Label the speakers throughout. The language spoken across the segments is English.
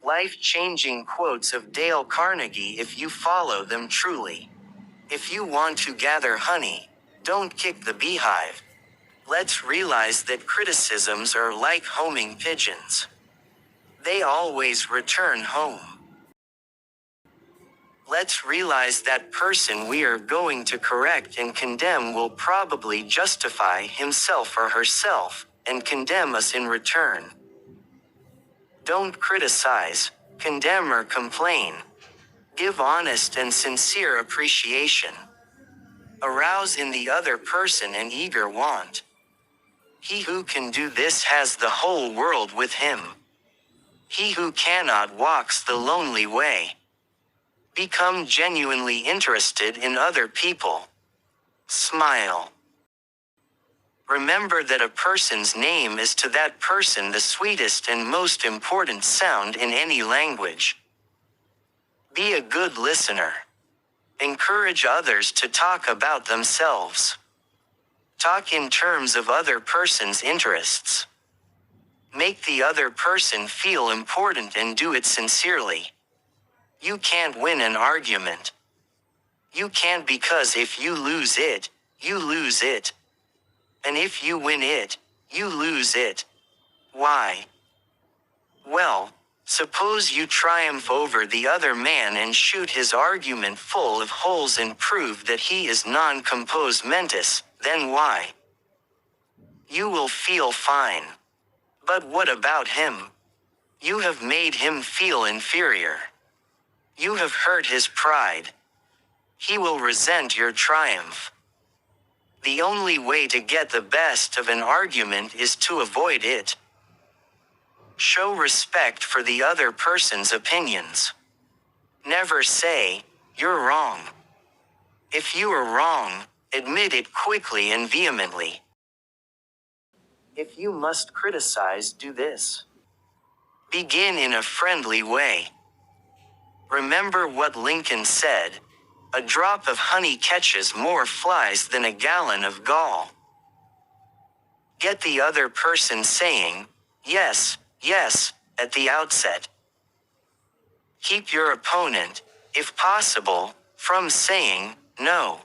Speaker 1: Life-changing quotes of Dale Carnegie if you follow them truly. If you want to gather honey, don't kick the beehive. Let's realize that criticisms are like homing pigeons. They always return home. Let's realize that person we are going to correct and condemn will probably justify himself or herself, and condemn us in return. Don't criticize, condemn or complain. Give honest and sincere appreciation. Arouse in the other person an eager want. He who can do this has the whole world with him. He who cannot walks the lonely way. Become genuinely interested in other people. Smile. Remember that a person's name is to that person the sweetest and most important sound in any language. Be a good listener. Encourage others to talk about themselves. Talk in terms of other person's interests. Make the other person feel important and do it sincerely. You can't win an argument. You can't, because if you lose it, you lose it. And if you win it, you lose it. Why? Well, suppose you triumph over the other man and shoot his argument full of holes and prove that he is non compos mentis, then why? You will feel fine. But what about him? You have made him feel inferior. You have hurt his pride. He will resent your triumph. The only way to get the best of an argument is to avoid it. Show respect for the other person's opinions. Never say, "You're wrong." If you are wrong, admit it quickly and vehemently. If you must criticize, do this. Begin in a friendly way. Remember what Lincoln said, "A drop of honey catches more flies than a gallon of gall." Get the other person saying, "Yes, yes," at the outset. Keep your opponent, if possible, from saying, "No."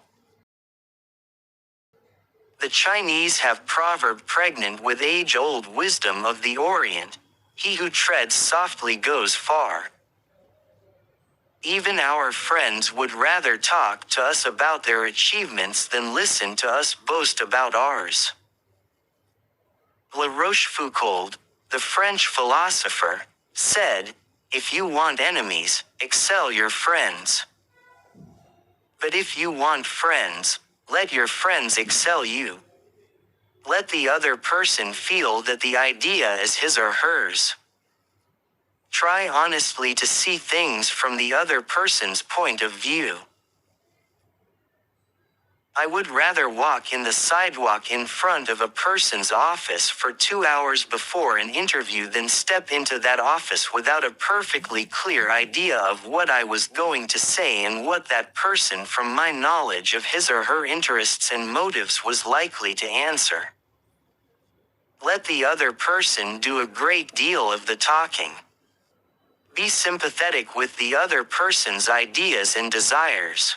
Speaker 1: The Chinese have proverb pregnant with age-old wisdom of the Orient, "He who treads softly goes far." Even our friends would rather talk to us about their achievements than listen to us boast about ours. La Rochefoucauld, the French philosopher, said, "If you want enemies, excel your friends. But if you want friends, let your friends excel you." Let the other person feel that the idea is his or hers. Try honestly to see things from the other person's point of view. I would rather walk in the sidewalk in front of a person's office for 2 hours before an interview than step into that office without a perfectly clear idea of what I was going to say and what that person, from my knowledge of his or her interests and motives, was likely to answer. Let the other person do a great deal of the talking. Be sympathetic with the other person's ideas and desires.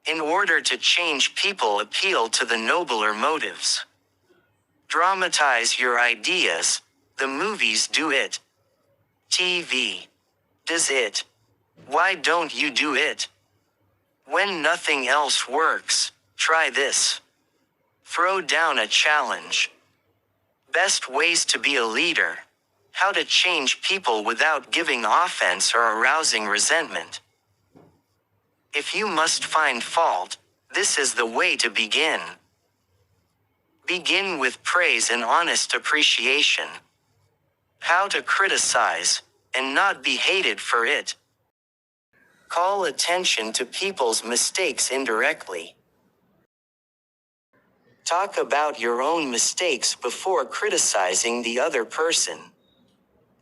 Speaker 1: In order to change people, appeal to the nobler motives. Dramatize your ideas. The movies do it. TV does it. Why don't you do it? When nothing else works, try this. Throw down a challenge. Best ways to be a leader. How to change people without giving offense or arousing resentment. If you must find fault, this is the way to begin. Begin with praise and honest appreciation. How to criticize, and not be hated for it. Call attention to people's mistakes indirectly. Talk about your own mistakes before criticizing the other person.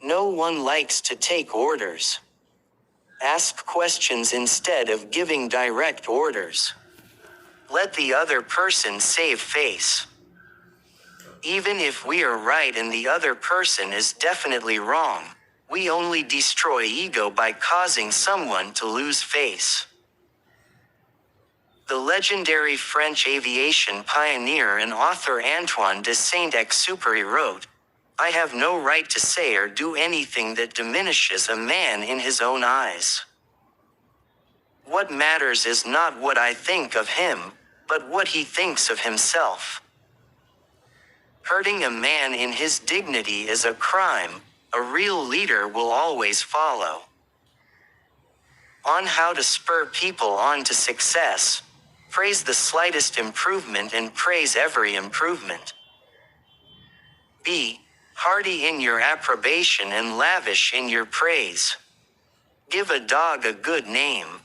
Speaker 1: No one likes to take orders. Ask questions instead of giving direct orders. Let the other person save face. Even if we are right and the other person is definitely wrong, We only destroy ego by causing someone to lose face. The legendary French aviation pioneer and author Antoine de Saint-Exupéry wrote, "I have no right to say or do anything that diminishes a man in his own eyes. What matters is not what I think of him, but what he thinks of himself." Hurting a man in his dignity is a crime a real leader will always follow. On how to spur people on to success, praise the slightest improvement and praise every improvement. Be hearty in your approbation and lavish in your praise. Give a dog a good name.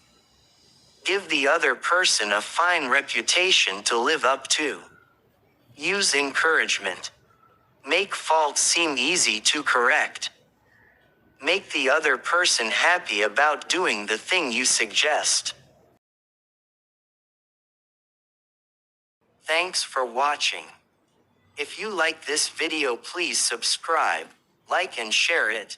Speaker 1: Give the other person a fine reputation to live up to. Use encouragement. Make faults seem easy to correct. Make the other person happy about doing the thing you suggest. Thanks for watching. If you like this video, please subscribe, like and share it.